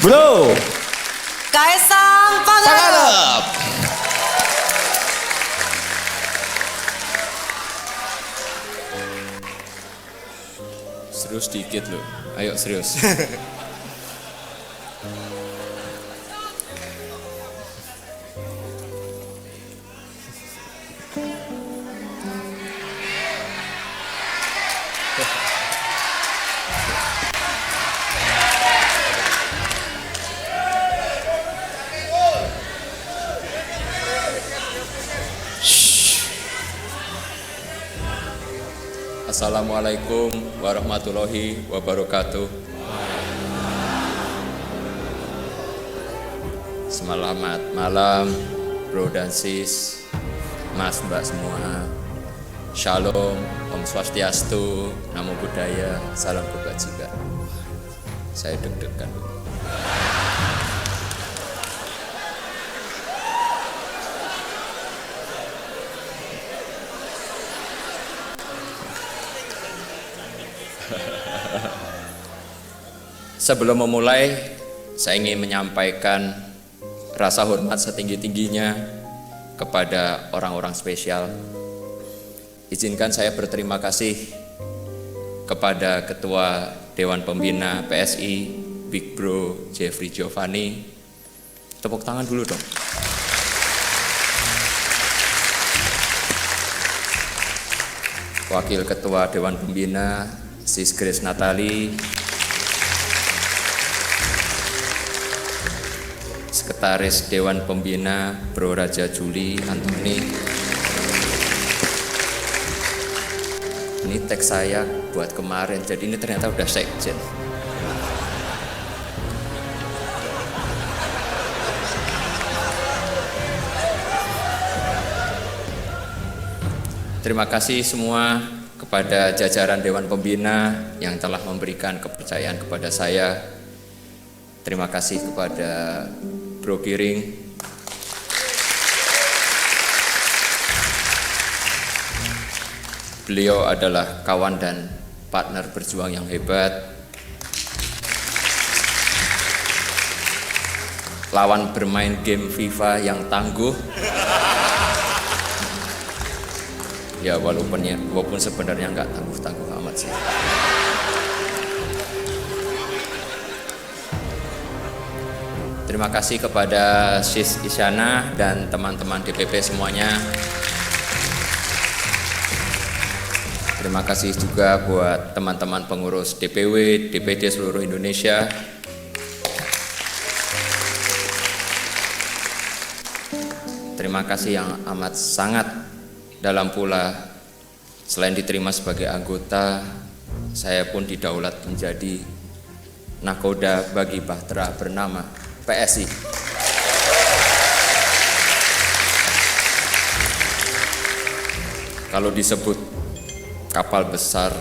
Bro Kaisang Pangarep. Serius dikit loh, ayo serius. Assalamualaikum warahmatullahi wabarakatuh. Selamat malam bro dan sis, mas mbak semua. Shalom, Om Swastiastu, Namo Buddhaya, salam kebajikan. Saya deg-degan. Sebelum memulai, saya ingin menyampaikan rasa hormat setinggi-tingginya kepada orang-orang spesial. Izinkan saya berterima kasih kepada Ketua Dewan Pembina PSI, Big Bro Jeffrey Giovanni. Tepuk tangan dulu dong. Wakil Ketua Dewan Pembina, Sis Grace Natali. Sekretaris Dewan Pembina Bro Raja Juli Antoni. Ini teks saya buat kemarin, jadi ini ternyata udah sekjen. Terima kasih semua kepada jajaran Dewan Pembina yang telah memberikan kepercayaan kepada saya. Terima kasih kepada Bro Giring, beliau adalah kawan dan partner berjuang yang hebat, lawan bermain game FIFA yang tangguh. Ya walaupun sebenarnya nggak tangguh-tangguh amat sih. Terima kasih kepada Sis Isyana dan teman-teman DPP semuanya. Terima kasih juga buat teman-teman pengurus DPW, DPD seluruh Indonesia. Terima kasih yang amat sangat dalam pula. Selain diterima sebagai anggota, saya pun didaulat menjadi nakoda bagi bahtera bernama PSI. Kalau disebut kapal besar,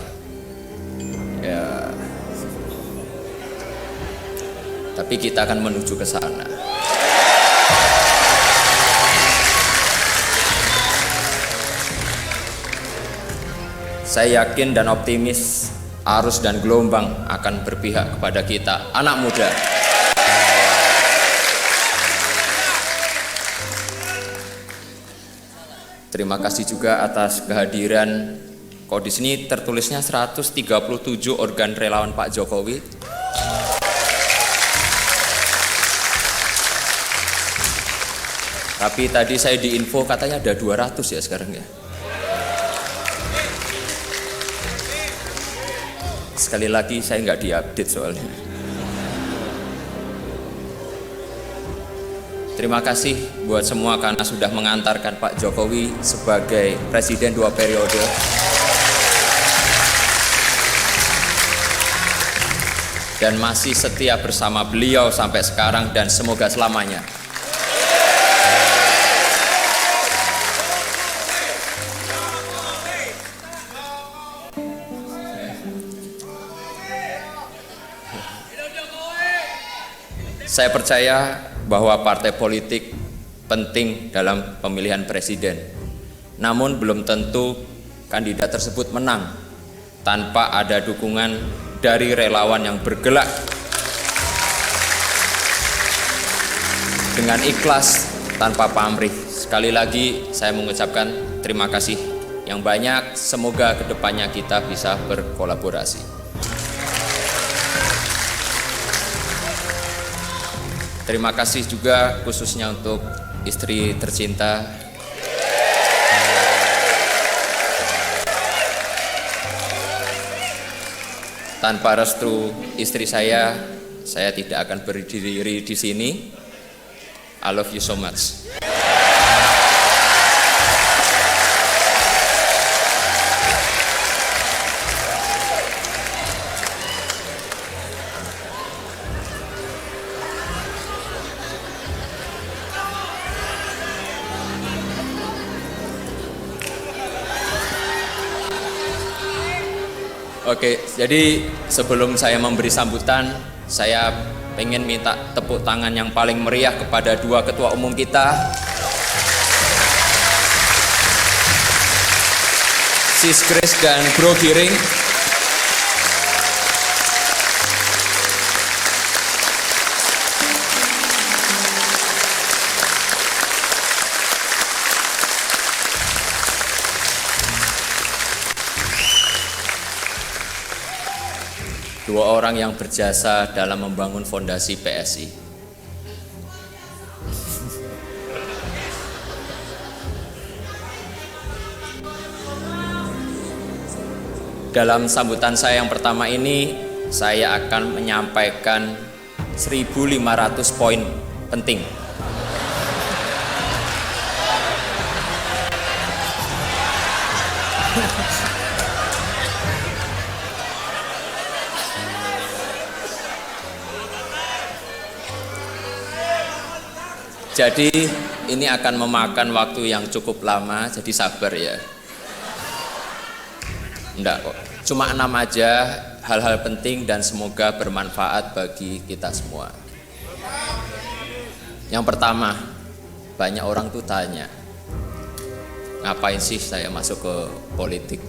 ya, tapi kita akan menuju ke sana. Saya yakin dan optimis arus dan gelombang akan berpihak kepada kita, anak muda. Terima kasih juga atas kehadiran. Kok di sini tertulisnya 137 organ relawan Pak Jokowi. Tapi tadi saya diinfo katanya ada 200 ya sekarang ya. Sekali lagi saya nggak diupdate soalnya. Terima kasih buat semua karena sudah mengantarkan Pak Jokowi sebagai presiden 2 periode. Dan masih setia bersama beliau sampai sekarang dan semoga selamanya. Saya percaya bahwa partai politik penting dalam pemilihan presiden. Namun belum tentu kandidat tersebut menang tanpa ada dukungan dari relawan yang bergerak dengan ikhlas tanpa pamrih. Sekali lagi saya mengucapkan terima kasih yang banyak. Semoga kedepannya kita bisa berkolaborasi. Terima kasih juga khususnya untuk istri tercinta. Tanpa restu istri saya tidak akan berdiri di sini. I love you so much. Oke, jadi sebelum saya memberi sambutan, saya pengen minta tepuk tangan yang paling meriah kepada dua ketua umum kita, Sis Grace dan Bro Giring. Dua orang yang berjasa dalam membangun fondasi PSI. Dalam sambutan saya yang pertama ini, saya akan menyampaikan 1.500 poin penting. Jadi ini akan memakan waktu yang cukup lama, jadi sabar ya. Enggak kok, cuma 6 aja, hal-hal penting dan semoga bermanfaat bagi kita semua. Yang pertama, banyak orang tuh tanya, ngapain sih saya masuk ke politik?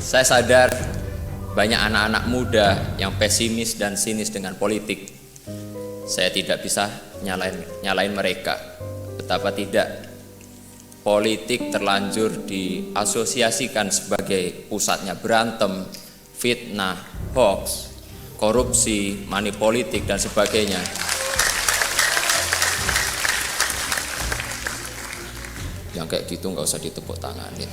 Saya sadar banyak anak-anak muda yang pesimis dan sinis dengan politik. Saya tidak bisa nyalain mereka. Betapa tidak. Politik terlanjur diasosiasikan sebagai pusatnya berantem, fitnah, hoax, korupsi, money politik dan sebagainya. Yang kayak gitu nggak usah ditepuk tanganin.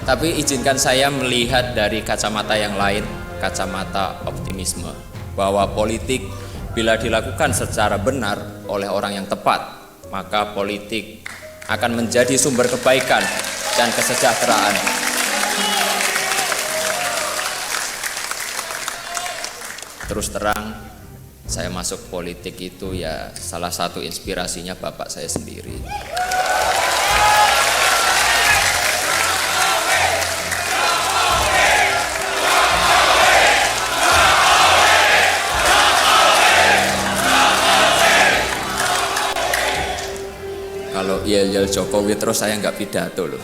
Tapi izinkan saya melihat dari kacamata yang lain, kacamata optimisme, bahwa politik bila dilakukan secara benar oleh orang yang tepat, maka politik akan menjadi sumber kebaikan dan kesejahteraan. Terus terang, saya masuk politik itu ya salah satu inspirasinya bapak saya sendiri. Kalau yel-yel Jokowi terus saya nggak pidato loh.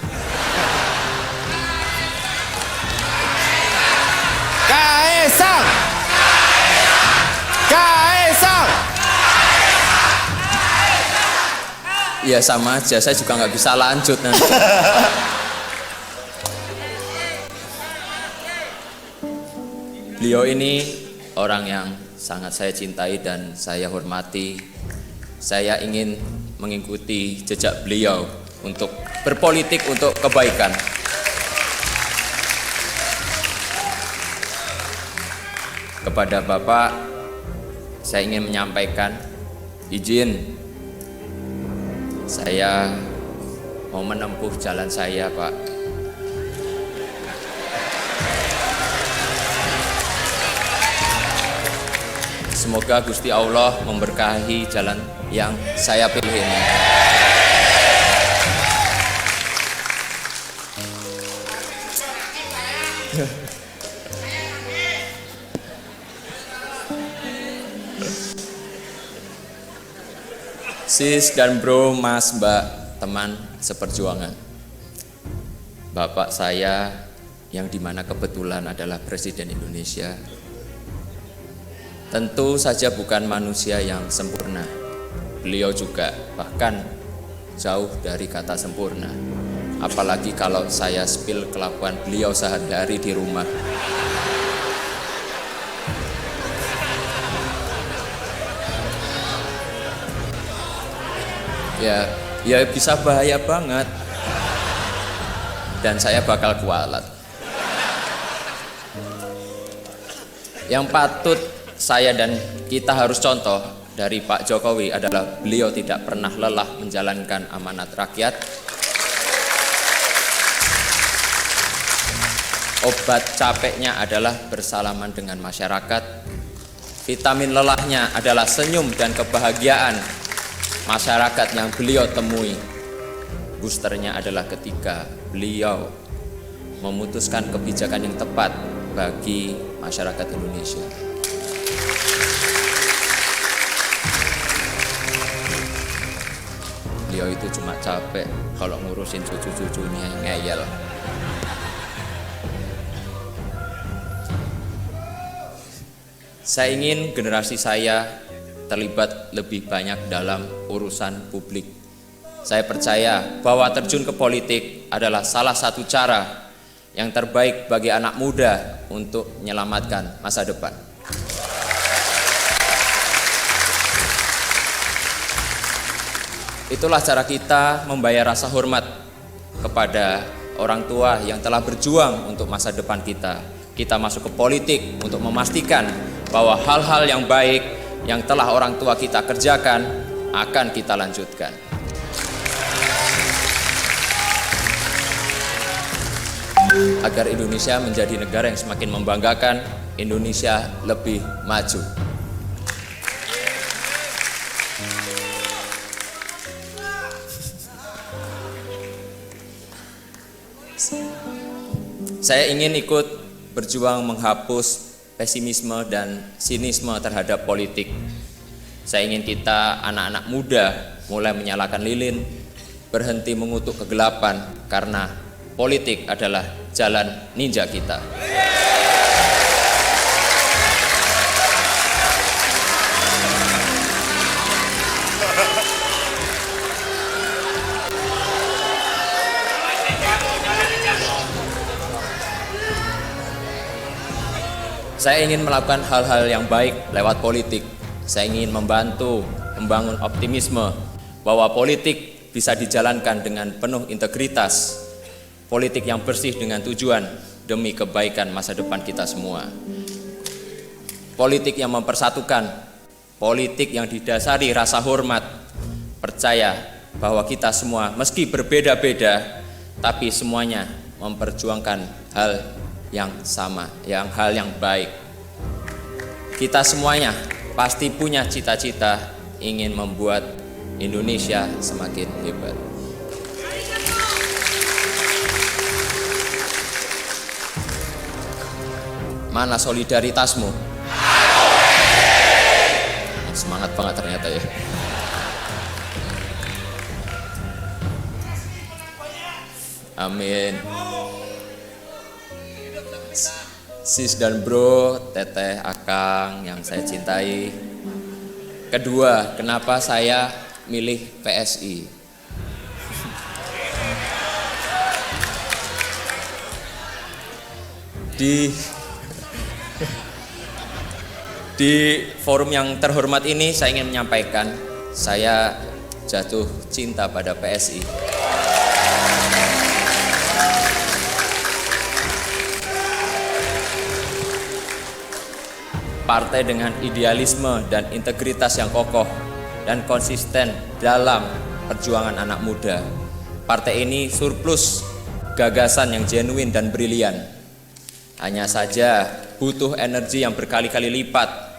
Kaesang! Kaesang! Ya sama aja, saya juga nggak bisa lanjut nanti. Beliau ini orang yang sangat saya cintai dan saya hormati. Saya ingin mengikuti jejak beliau untuk berpolitik untuk kebaikan. Kepada Bapak, saya ingin menyampaikan izin saya mau menempuh jalan saya, Pak. Semoga Gusti Allah memberkahi jalan yang saya pilih ini. Sis dan bro, mas, mbak, teman seperjuangan. Bapak saya yang dimana kebetulan adalah Presiden Indonesia, tentu saja bukan manusia yang sempurna. Beliau juga bahkan jauh dari kata sempurna. Apalagi kalau saya spill kelakuan beliau sehari-hari di rumah. Ya bisa bahaya banget. Dan saya bakal kualat. Yang patut saya dan kita harus contoh dari Pak Jokowi adalah beliau tidak pernah lelah menjalankan amanat rakyat. Obat capeknya adalah bersalaman dengan masyarakat. Vitamin lelahnya adalah senyum dan kebahagiaan masyarakat yang beliau temui. Boosternya adalah ketika beliau memutuskan kebijakan yang tepat bagi masyarakat Indonesia. Beliau itu cuma capek kalau ngurusin cucu-cucunya yang ngeyel. Saya ingin generasi saya terlibat lebih banyak dalam urusan publik. Saya percaya bahwa terjun ke politik adalah salah satu cara yang terbaik bagi anak muda untuk menyelamatkan masa depan. Itulah cara kita membayar rasa hormat kepada orang tua yang telah berjuang untuk masa depan kita. Kita masuk ke politik untuk memastikan bahwa hal-hal yang baik yang telah orang tua kita kerjakan akan kita lanjutkan. Agar Indonesia menjadi negara yang semakin membanggakan, Indonesia lebih maju. Saya ingin ikut berjuang menghapus pesimisme dan sinisme terhadap politik. Saya ingin kita anak-anak muda mulai menyalakan lilin, berhenti mengutuk kegelapan karena politik adalah jalan ninja kita. Saya ingin melakukan hal-hal yang baik lewat politik. Saya ingin membantu membangun optimisme bahwa politik bisa dijalankan dengan penuh integritas. Politik yang bersih dengan tujuan demi kebaikan masa depan kita semua. Politik yang mempersatukan, politik yang didasari rasa hormat, percaya bahwa kita semua meski berbeda-beda, tapi semuanya memperjuangkan hal yang sama, hal yang baik. Kita semuanya pasti punya cita-cita ingin membuat Indonesia semakin hebat. Mana solidaritasmu? Semangat banget ternyata ya. Amin. Sis dan bro, teteh, akang yang saya cintai. Kedua, kenapa saya milih PSI? Di forum yang terhormat ini saya ingin menyampaikan saya jatuh cinta pada PSI. Partai dengan idealisme dan integritas yang kokoh dan konsisten dalam perjuangan anak muda. Partai ini surplus gagasan yang genuine dan brilian. Hanya saja butuh energi yang berkali-kali lipat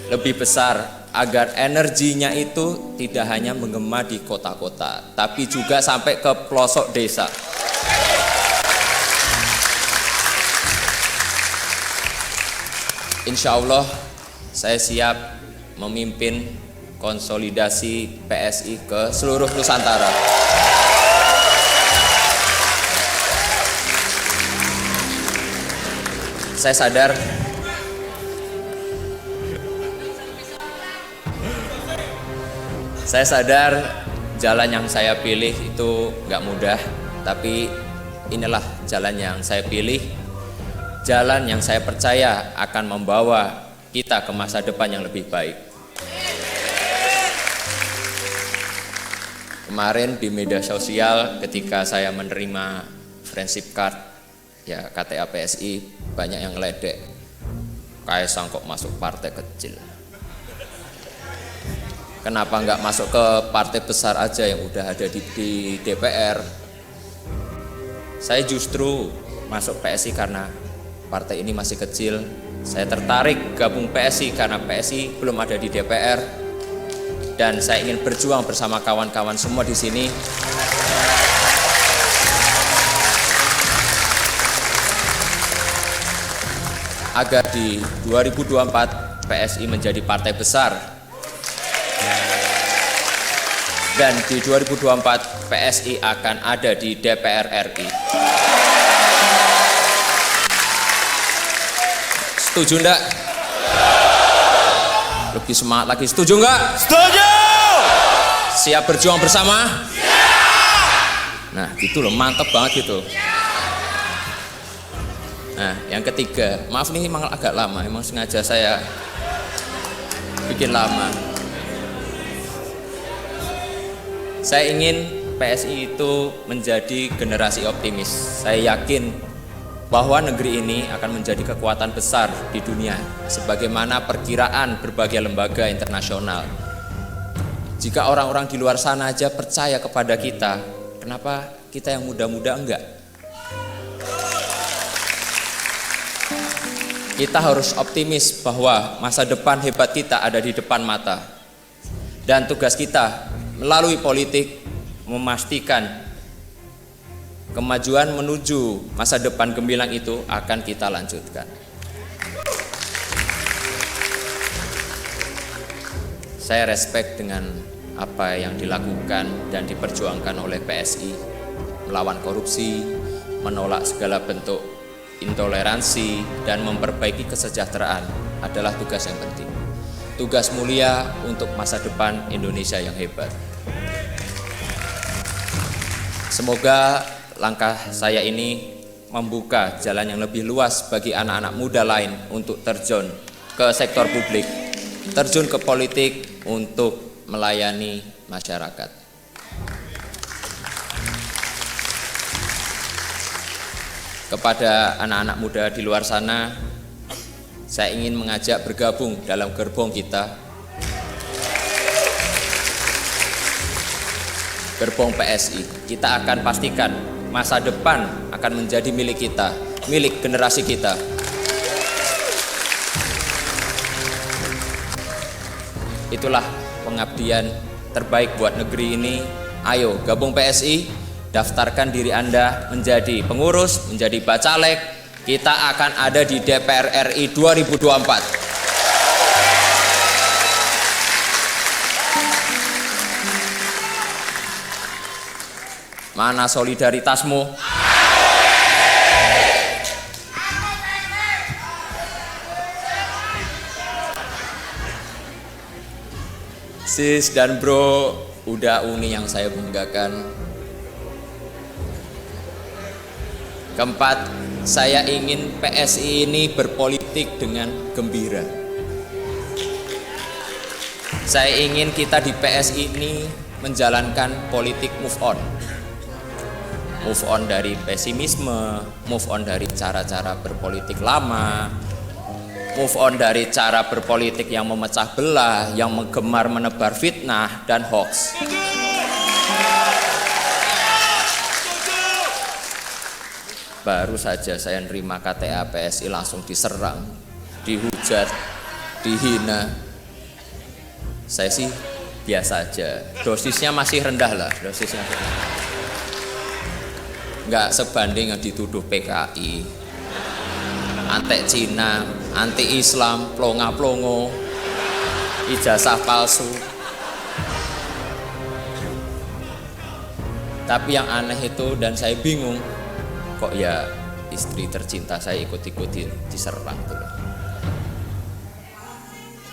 lebih besar agar energinya itu tidak hanya menggema di kota-kota, tapi juga sampai ke pelosok desa. Insya Allah saya siap memimpin konsolidasi PSI ke seluruh Nusantara. Saya sadar jalan yang saya pilih itu nggak mudah, tapi inilah jalan yang saya pilih, jalan yang saya percaya akan membawa kita ke masa depan yang lebih baik. Kemarin di media sosial ketika saya menerima friendship card, ya KTA PSI, banyak yang ngeledek, Kaesang kok masuk partai kecil. Kenapa nggak masuk ke partai besar aja yang udah ada di DPR? Saya justru masuk PSI karena partai ini masih kecil. Saya tertarik gabung PSI karena PSI belum ada di DPR, dan saya ingin berjuang bersama kawan-kawan semua di sini agar di 2024 PSI menjadi partai besar. Dan di 2024 PSI akan ada di DPR RI. Setuju enggak? Lebih semangat lagi, setuju enggak? Setuju. Siap berjuang bersama? Siap. Nah gitu loh, mantep banget gitu. Nah yang ketiga, maaf nih emang agak lama, emang sengaja saya bikin lama. Saya ingin PSI itu menjadi generasi optimis. Saya yakin bahwa negeri ini akan menjadi kekuatan besar di dunia, sebagaimana perkiraan berbagai lembaga internasional. Jika orang-orang di luar sana aja percaya kepada kita, kenapa kita yang muda-muda enggak? Kita harus optimis bahwa masa depan hebat kita ada di depan mata. Dan tugas kita melalui politik memastikan kemajuan menuju masa depan gemilang itu akan kita lanjutkan. Saya respect dengan apa yang dilakukan dan diperjuangkan oleh PSI, melawan korupsi, menolak segala bentuk intoleransi, dan memperbaiki kesejahteraan adalah tugas yang penting. Tugas mulia untuk masa depan Indonesia yang hebat. Semoga langkah saya ini membuka jalan yang lebih luas bagi anak-anak muda lain untuk terjun ke sektor publik, terjun ke politik untuk melayani masyarakat. Kepada anak-anak muda di luar sana, saya ingin mengajak bergabung dalam gerbong kita, gerbong PSI. Kita akan pastikan masa depan akan menjadi milik kita, milik generasi kita. Itulah pengabdian terbaik buat negeri ini. Ayo gabung PSI, daftarkan diri Anda menjadi pengurus, menjadi bacalek. Kita akan ada di DPR RI 2024. Mana solidaritasmu? Sis dan bro, udah uni yang saya banggakan. Keempat, saya ingin PSI ini berpolitik dengan gembira. Saya ingin kita di PSI ini menjalankan politik move on. Move on dari pesimisme, move on dari cara-cara berpolitik lama, move on dari cara berpolitik yang memecah belah, yang menggemar menebar fitnah dan hoax. Baru saja saya nerima KTA PSI langsung diserang, dihujat, dihina. Saya sih biasa aja. Dosisnya masih rendah lah, dosisnya. Nggak sebanding yang dituduh PKI, anti Cina, anti Islam, plonga-plongo, ijazah palsu. Tapi yang aneh itu dan saya bingung, kok ya istri tercinta saya ikut-ikuti diserang tuh.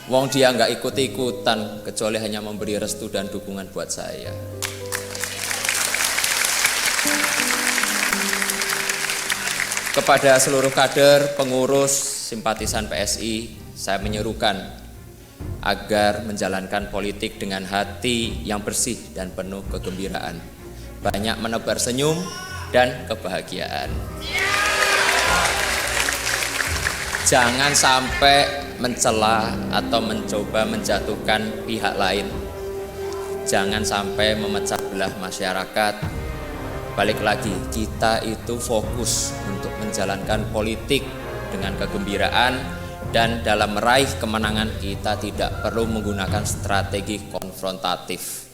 Wong dia nggak ikut-ikutan kecuali hanya memberi restu dan dukungan buat saya. Kepada seluruh kader, pengurus, simpatisan PSI, saya menyerukan agar menjalankan politik dengan hati yang bersih dan penuh kegembiraan. Banyak menebar senyum dan kebahagiaan. Jangan sampai mencela atau mencoba menjatuhkan pihak lain. Jangan sampai memecah belah masyarakat. Balik lagi, kita itu fokus untuk menjalankan politik dengan kegembiraan, dan dalam meraih kemenangan kita tidak perlu menggunakan strategi konfrontatif.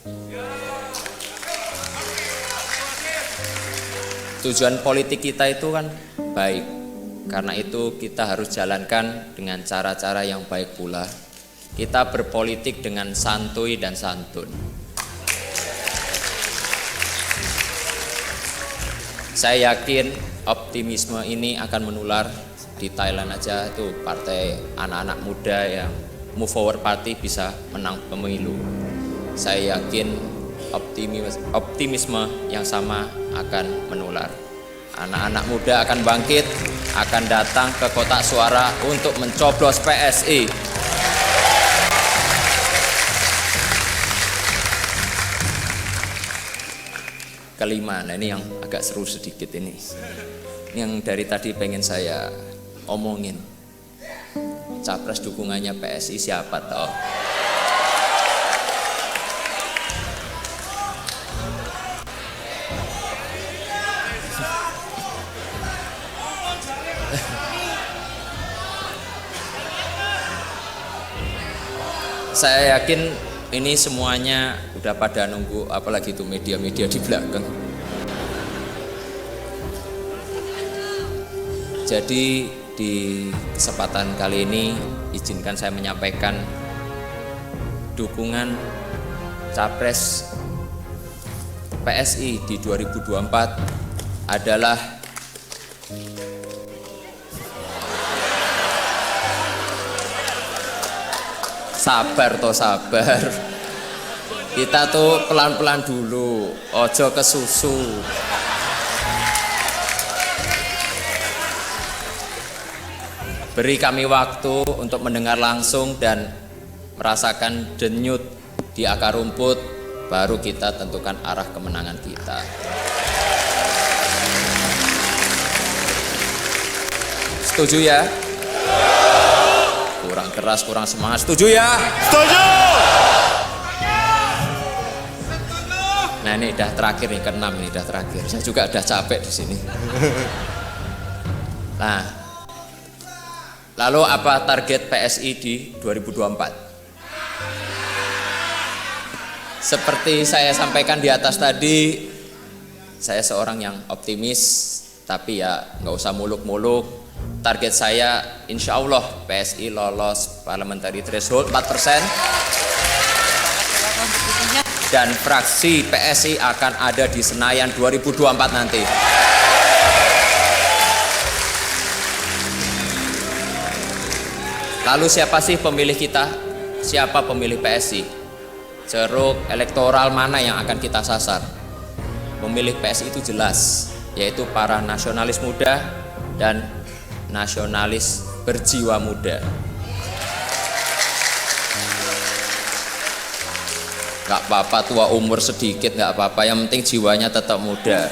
Tujuan politik kita itu kan baik. Karena itu kita harus jalankan dengan cara-cara yang baik pula. Kita berpolitik dengan santuy dan santun. Saya yakin optimisme ini akan menular. Di Thailand aja itu partai anak-anak muda yang Move Forward Party bisa menang pemilu. Saya yakin optimisme yang sama akan menular. Anak-anak muda akan bangkit, akan datang ke kotak suara untuk mencoblos PSI. Kelima, nah ini yang agak seru sedikit ini. Ini yang dari tadi pengen saya omongin. Capres dukungannya PSI siapa toh? Saya yakin ini semuanya udah pada nunggu, apalagi itu media-media di belakang. Jadi di kesempatan kali ini izinkan saya menyampaikan dukungan Capres PSI di 2024 adalah sabar toh sabar. Kita tuh pelan-pelan dulu, ojo kesusu. Beri kami waktu untuk mendengar langsung dan merasakan denyut di akar rumput, baru kita tentukan arah kemenangan kita. Setuju ya? Kurang keras, kurang semangat. Setuju ya? Setuju. Nah ini udah terakhir nih, ke-6 ini udah terakhir. Saya juga udah capek di sini. Nah, lalu apa target PSI di 2024? Seperti saya sampaikan di atas tadi, saya seorang yang optimis, tapi ya nggak usah muluk-muluk. Target saya insya Allah PSI lolos parliamentary threshold 4%, dan fraksi PSI akan ada di Senayan 2024 nanti. Lalu siapa sih pemilih kita? Siapa pemilih PSI? Ceruk elektoral mana yang akan kita sasar? Pemilih PSI itu jelas, yaitu para nasionalis muda dan nasionalis berjiwa muda. Gak apa-apa tua umur sedikit, gak apa-apa, yang penting jiwanya tetap muda.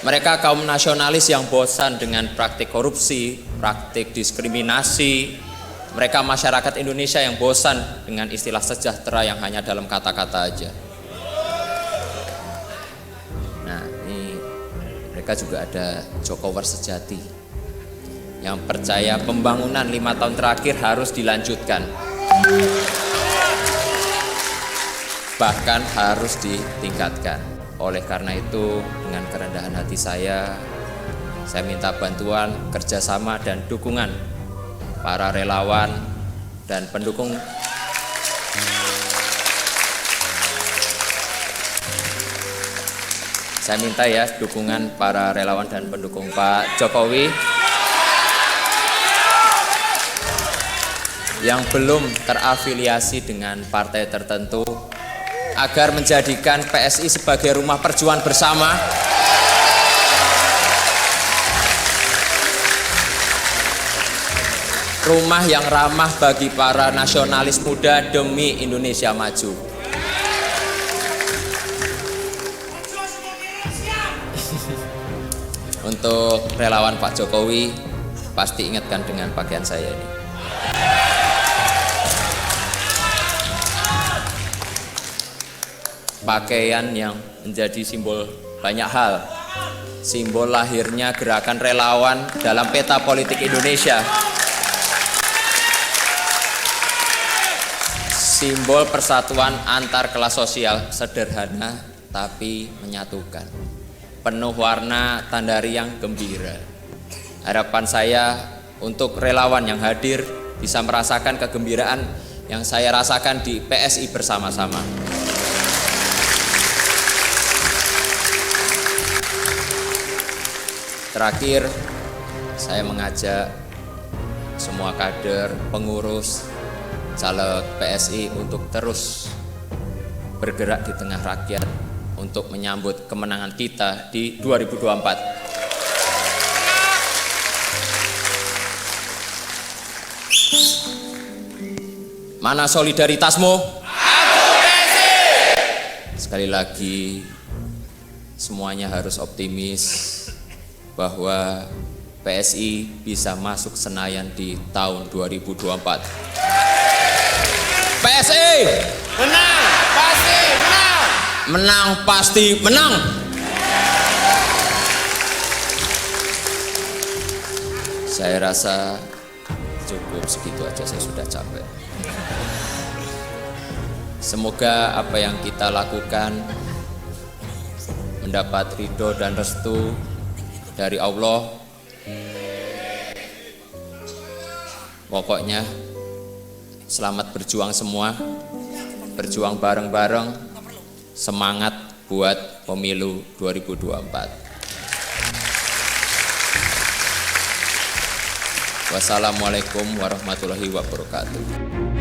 Mereka kaum nasionalis yang bosan dengan praktik korupsi, praktik diskriminasi. Mereka masyarakat Indonesia yang bosan dengan istilah sejahtera yang hanya dalam kata-kata aja. Nah, ini mereka juga ada Jokowers sejati. yang percaya pembangunan 5 tahun terakhir harus dilanjutkan, bahkan harus ditingkatkan. Oleh karena itu, dengan kerendahan hati saya minta bantuan, kerjasama, dan dukungan para relawan dan pendukung saya minta ya dukungan para relawan dan pendukung Pak Jokowi yang belum terafiliasi dengan partai tertentu agar menjadikan PSI sebagai rumah perjuangan bersama, rumah yang ramah bagi para nasionalis muda demi Indonesia maju. Untuk relawan Pak Jokowi, pasti ingatkan dengan pakaian saya ini. Pakaian yang menjadi simbol banyak hal, simbol lahirnya gerakan relawan dalam peta politik Indonesia, simbol persatuan antar kelas sosial, sederhana tapi menyatukan, penuh warna tanda riang gembira. Harapan saya untuk relawan yang hadir bisa merasakan kegembiraan yang saya rasakan di PSI bersama-sama. Terakhir, saya mengajak semua kader, pengurus, caleg PSI untuk terus bergerak di tengah rakyat untuk menyambut kemenangan kita di 2024. Mana solidaritasmu? Sekali lagi, semuanya harus optimis bahwa PSI bisa masuk Senayan di tahun 2024. PSI Menang, pasti menang. menang pasti menang. Saya rasa cukup segitu aja, saya sudah capek. Semoga apa yang kita lakukan mendapat ridho dan restu dari Allah. Pokoknya selamat berjuang semua, berjuang bareng-bareng, semangat buat pemilu 2024. Wassalamualaikum warahmatullahi wabarakatuh.